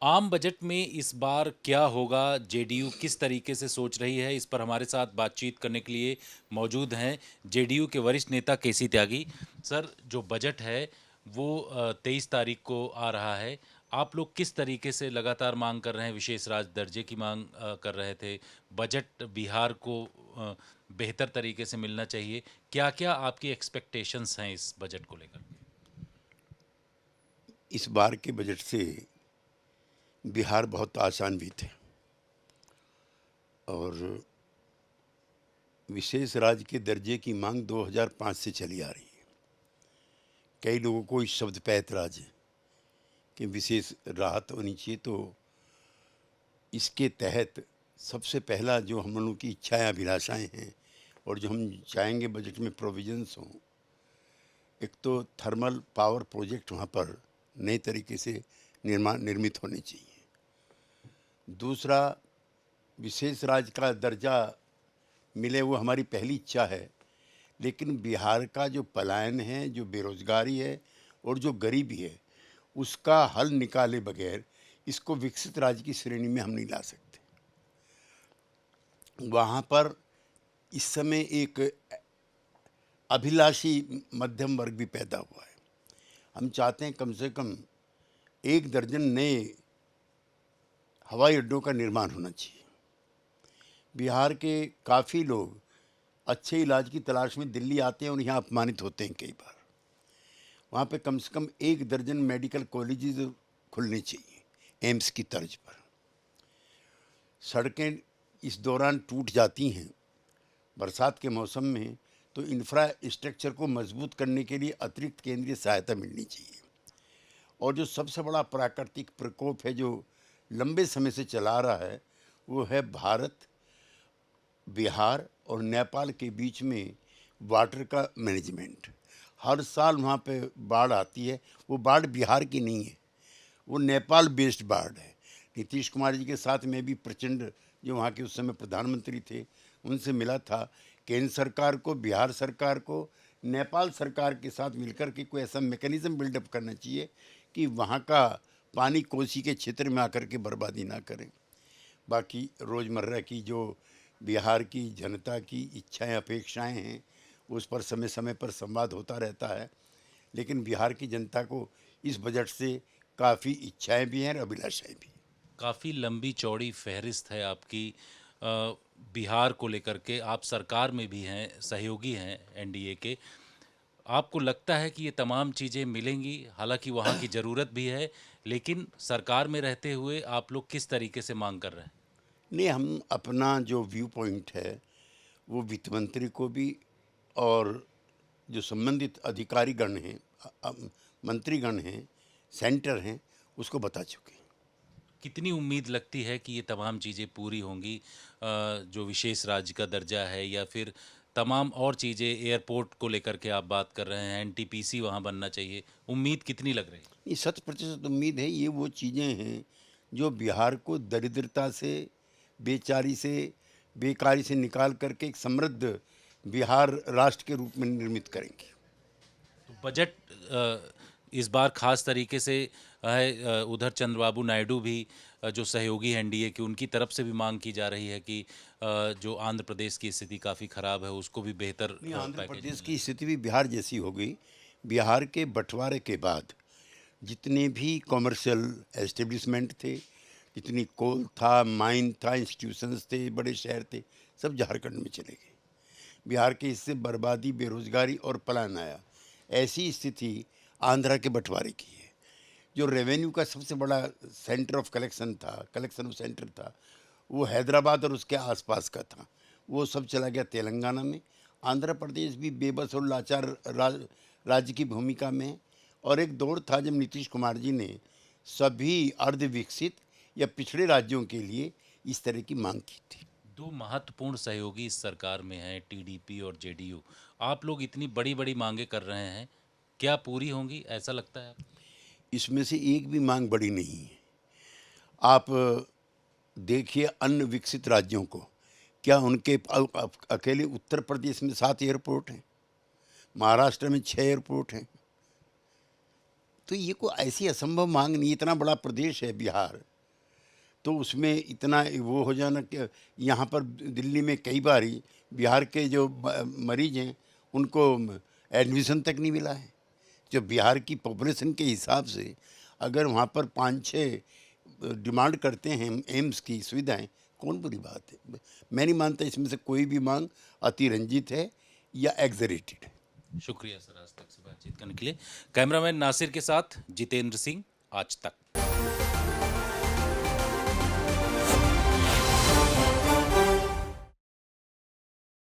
आम बजट में इस बार क्या होगा? जेडीयू किस तरीके से सोच रही है? इस पर हमारे साथ बातचीत करने के लिए मौजूद हैं जेडीयू के वरिष्ठ नेता केसी त्यागी। सर, जो बजट है वो 23 तारीख को आ रहा है। आप लोग किस तरीके से लगातार मांग कर रहे हैं? विशेष राज्य दर्जे की मांग कर रहे थे। बजट बिहार को बेहतर तरीके से मिलना चाहिए। क्या क्या आपकी एक्सपेक्टेशंस हैं इस बजट को लेकर? इस बार के बजट से बिहार बहुत आशान्वित है और विशेष राज्य के दर्जे की मांग 2005 से चली आ रही है। कई लोगों को इस शब्द पे ऐतराज है कि विशेष राहत होनी चाहिए, तो इसके तहत सबसे पहला जो हम लोगों की इच्छाएं अभिलाषाएं हैं और जो हम चाहेंगे बजट में प्रोविजंस हों, एक तो थर्मल पावर प्रोजेक्ट वहाँ पर नए तरीके से निर्मित होने चाहिए। दूसरा, विशेष राज्य का दर्जा मिले, वो हमारी पहली इच्छा है। लेकिन बिहार का जो पलायन है, जो बेरोजगारी है और जो गरीबी है, उसका हल निकाले बगैर इसको विकसित राज्य की श्रेणी में हम नहीं ला सकते। वहाँ पर इस समय एक अभिलाषी मध्यम वर्ग भी पैदा हुआ है। हम चाहते हैं कम से कम 1 दर्जन नए हवाई अड्डों का निर्माण होना चाहिए। बिहार के काफ़ी लोग अच्छे इलाज की तलाश में दिल्ली आते हैं और यहाँ अपमानित होते हैं कई बार। वहाँ पे कम से कम 1 दर्जन मेडिकल कॉलेजेस खुलने चाहिए एम्स की तर्ज पर। सड़कें इस दौरान टूट जाती हैं बरसात के मौसम में, तो इंफ्रास्ट्रक्चर को मजबूत करने के लिए अतिरिक्त केंद्रीय सहायता मिलनी चाहिए। और जो सबसे बड़ा प्राकृतिक प्रकोप है जो लंबे समय से चला आ रहा है, वो है भारत, बिहार और नेपाल के बीच में वाटर का मैनेजमेंट। हर साल वहाँ पे बाढ़ आती है। वो बाढ़ बिहार की नहीं है, वो नेपाल बेस्ड बाढ़ है। नीतीश कुमार जी के साथ मैं भी प्रचंड, जो वहाँ के उस समय प्रधानमंत्री थे, उनसे मिला था। केंद्र सरकार को, बिहार सरकार को, नेपाल सरकार के साथ मिलकर के कोई ऐसा मैकेनिज्म बिल्डअप करना चाहिए कि वहाँ का पानी कोसी के क्षेत्र में आकर के बर्बादी ना करें। बाकी रोज़मर्रा की जो बिहार की जनता की इच्छाएं अपेक्षाएं हैं, उस पर समय समय पर संवाद होता रहता है। लेकिन बिहार की जनता को इस बजट से काफ़ी इच्छाएं भी हैं और अभिलाषाएं भी। काफ़ी लंबी चौड़ी फहरिस्त है आपकी। अ, बिहार को लेकर के आप सरकार में भी हैं, सहयोगी हैं एनडीए के। आपको लगता है कि ये तमाम चीज़ें मिलेंगी? हालांकि वहाँ की ज़रूरत भी है, लेकिन सरकार में रहते हुए आप लोग किस तरीके से मांग कर रहे हैं? नहीं, हम अपना जो व्यू पॉइंट है वो वित्त मंत्री को भी और जो संबंधित अधिकारीगण हैं, मंत्रीगण हैं, सेंटर हैं, उसको बता चुके हैं। कितनी उम्मीद लगती है कि ये तमाम चीज़ें पूरी होंगी? जो विशेष राज्य का दर्जा है या फिर तमाम और चीज़ें, एयरपोर्ट को लेकर के आप बात कर रहे हैं, एनटीपीसी वहाँ बनना चाहिए, उम्मीद कितनी लग रही है? ये 100% उम्मीद है। ये वो चीज़ें हैं जो बिहार को दरिद्रता से, बेचारी से, बेकारी से निकाल करके एक समृद्ध बिहार राष्ट्र के रूप में निर्मित करेंगी। तो बजट इस बार खास तरीके से है। उधर चंद्रबाबू नायडू भी, जो सहयोगी हैं एनडीए के, उनकी तरफ से भी मांग की जा रही है कि जो आंध्र प्रदेश की स्थिति काफ़ी ख़राब है उसको भी बेहतर नहीं, आंध्र पैकेज प्रदेश मिले। की स्थिति भी बिहार जैसी हो गई। बिहार के बंटवारे के बाद जितने भी कॉमर्शियल एस्टेब्लिशमेंट थे, जितनी कोल था, माइन था, इंस्टीट्यूशंस थे, बड़े शहर थे, सब झारखंड में चले गए। बिहार के इससे बर्बादी, बेरोजगारी और पलायन आया। ऐसी स्थिति आंध्रा के बंटवारे की है। जो रेवेन्यू का सबसे बड़ा सेंटर ऑफ कलेक्शन था, कलेक्शन ऑफ सेंटर था, वो हैदराबाद और उसके आसपास का था। वो सब चला गया तेलंगाना में। आंध्र प्रदेश भी बेबस और लाचार राज्य की भूमिका में है। और एक दौर था जब नीतीश कुमार जी ने सभी अर्ध विकसित या पिछड़े राज्यों के लिए इस तरह की मांग की थी। दो महत्वपूर्ण सहयोगी इस सरकार में हैं, टीडीपी और जेडीयू। आप लोग इतनी बड़ी बड़ी मांगे कर रहे हैं, क्या पूरी होंगी, ऐसा लगता है आपको? इसमें से एक भी मांग बड़ी नहीं है। आप देखिए अन्य विकसित राज्यों को, क्या उनके अकेले उत्तर प्रदेश में 7 एयरपोर्ट हैं, महाराष्ट्र में 6 एयरपोर्ट हैं। तो ये कोई ऐसी असंभव मांग नहीं। इतना बड़ा प्रदेश है बिहार, तो उसमें इतना वो हो जाना कि यहाँ पर दिल्ली में कई बार ही बिहार के जो मरीज हैं उनको एडमिशन तक नहीं मिला है। जो बिहार की पॉपुलेशन के हिसाब से अगर वहाँ पर 5-6 डिमांड करते हैं एम्स की सुविधाएं, कौन बुरी बात है। मैं नहीं मानता इसमें से कोई भी मांग अतिरंजित है या एग्जरेटेड है। शुक्रिया सर आज तक से बातचीत करने के लिए। कैमरामैन नासिर के साथ जितेंद्र सिंह, आज तक।